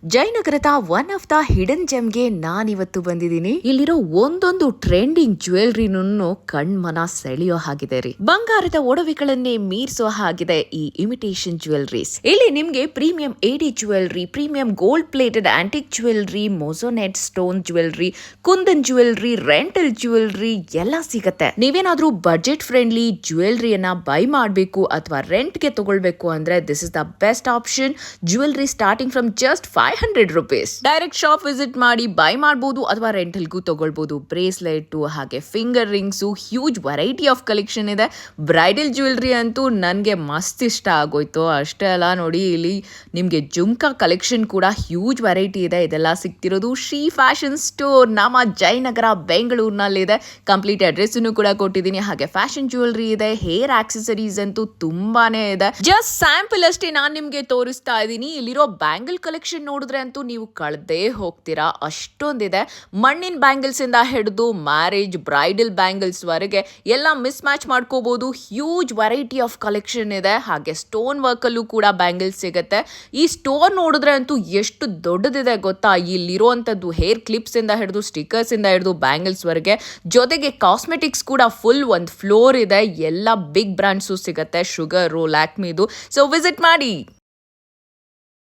ಜಯನಗರದ one of the hidden ಜೆಮ್ಗೆ ನಾನಿವತ್ತು ಬಂದಿದ್ದೀನಿ. ಇಲ್ಲಿರೋ ಒಂದೊಂದು ಟ್ರೆಂಡಿಂಗ್ ಜ್ಯುವೆಲ್ರಿನೂ ಕಣ್ಮನ ಸೆಳೆಯೋ ಹಾಗಿದೆ ರೀ. ಬಂಗಾರದ ಒಡವೆಗಳನ್ನೇ ಮೀರಿಸೋ ಹಾಗಿದೆ ಈ ಇಮಿಟೇಷನ್ ಜ್ಯುವೆಲ್ರೀಸ್. ಇಲ್ಲಿ ನಿಮ್ಗೆ premium AD jewellery, premium gold plated antique jewellery, moissanite stone jewellery, kundan jewellery, rental jewellery ಎಲ್ಲ ಸಿಗತ್ತೆ. ನೀವೇನಾದ್ರೂ ಬಜೆಟ್ ಫ್ರೆಂಡ್ಲಿ ಜ್ಯುವೆಲ್ರಿಯನ್ನ ಬೈ ಮಾಡಬೇಕು ಅಥವಾ ರೆಂಟ್ಗೆ ತಗೊಳ್ಬೇಕು ಅಂದ್ರೆ this is the best option. Jewellery starting from just 500 rupees. Direct shop visit ಮಾಡಿ ಬೈ ಮಾಡಬಹುದು ಅಥವಾ ರೆಂಟಲ್ಗೂ ತಗೊಳ್ಬಹುದು. ಬ್ರೇಸ್ಲೆಟ್ ಹಾಗೆ finger rings, huge variety of collection ಇದೆ. ಬ್ರೈಡಲ್ ಜ್ಯುವೆಲ್ರಿ ಅಂತೂ ನನಗೆ ಮಸ್ತ್ ಇಷ್ಟ ಆಗೋಯ್ತು. ಅಷ್ಟೇ ಅಲ್ಲ, ನೋಡಿ ಇಲ್ಲಿ ನಿಮಗೆ ಜುಮ್ಕಾ ಕಲೆಕ್ಷನ್ ಕೂಡ ಹ್ಯೂಜ್ ವೆರೈಟಿ ಇದೆ. ಇದೆಲ್ಲ ಸಿಗ್ತಿರೋದು ಶ್ರೀ ಫ್ಯಾಷನ್ ಸ್ಟೋರ್ ನಮ್ಮ ಜಯನಗರ ಬೆಂಗಳೂರಿನಲ್ಲಿದೆ. ಕಂಪ್ಲೀಟ್ ಅಡ್ರೆಸ್ ಕೂಡ ಕೊಟ್ಟಿದ್ದೀನಿ. ಹಾಗೆ ಫ್ಯಾಷನ್ ಜ್ಯುವೆಲ್ರಿ ಇದೆ, ಹೇರ್ ಆಕ್ಸೆಸರೀಸ್ ಅಂತೂ ತುಂಬಾನೇ ಇದೆ. ಜಸ್ಟ್ ಸ್ಯಾಂಪಲ್ ಅಷ್ಟೇ ನಾನು ನಿಮ್ಗೆ ತೋರಿಸ್ತಾ ಇದ್ದೀನಿ. ಇಲ್ಲಿರೋ ಬ್ಯಾಂಗಲ್ ಕಲೆಕ್ಷನ್ ನೋಡಿದ್ರೆ ಅಂತೂ ನೀವು ಕಳೆದೇ ಹೋಗ್ತೀರಾ, ಅಷ್ಟೊಂದಿದೆ. ಮಣ್ಣಿನ ಬ್ಯಾಂಗಲ್ಸ್ ಇಂದ ಹಿಡಿದು ಮ್ಯಾರೇಜ್ ಬ್ರೈಡಲ್ ಬ್ಯಾಂಗಲ್ಸ್ ವರೆಗೆ ಎಲ್ಲ ಮಿಸ್ ಮ್ಯಾಚ್ ಮಾಡ್ಕೋಬಹುದು. ಹ್ಯೂಜ್ ವೆರೈಟಿ ಆಫ್ ಕಲೆಕ್ಷನ್ ಇದೆ. ಹಾಗೆ ಸ್ಟೋನ್ ವರ್ಕ್ ಅಲ್ಲೂ ಕೂಡ ಬ್ಯಾಂಗಲ್ಸ್ ಸಿಗುತ್ತೆ. ಈ ಸ್ಟೋರ್ ನೋಡಿದ್ರೆ ಅಂತೂ ಎಷ್ಟು ದೊಡ್ಡದಿದೆ ಗೊತ್ತಾ. ಇಲ್ಲಿರುವಂತದ್ದು ಹೇರ್ ಕ್ಲಿಪ್ಸ್ ಇಂದ ಹಿಡಿದು ಸ್ಟಿಕರ್ಸ್ ಇಂದ ಹಿಡಿದು ಬ್ಯಾಂಗಲ್ಸ್ ವರೆಗೆ, ಜೊತೆಗೆ ಕಾಸ್ಮೆಟಿಕ್ಸ್ ಕೂಡ ಫುಲ್ ಒಂದು ಫ್ಲೋರ್ ಇದೆ. ಎಲ್ಲ ಬಿಗ್ ಬ್ರಾಂಡ್ಸು ಸಿಗುತ್ತೆ, ಶುಗರ್, ಲ್ಯಾಕ್ಮಿದು. ಸೊ ವಿಸಿಟ್ ಮಾಡಿ.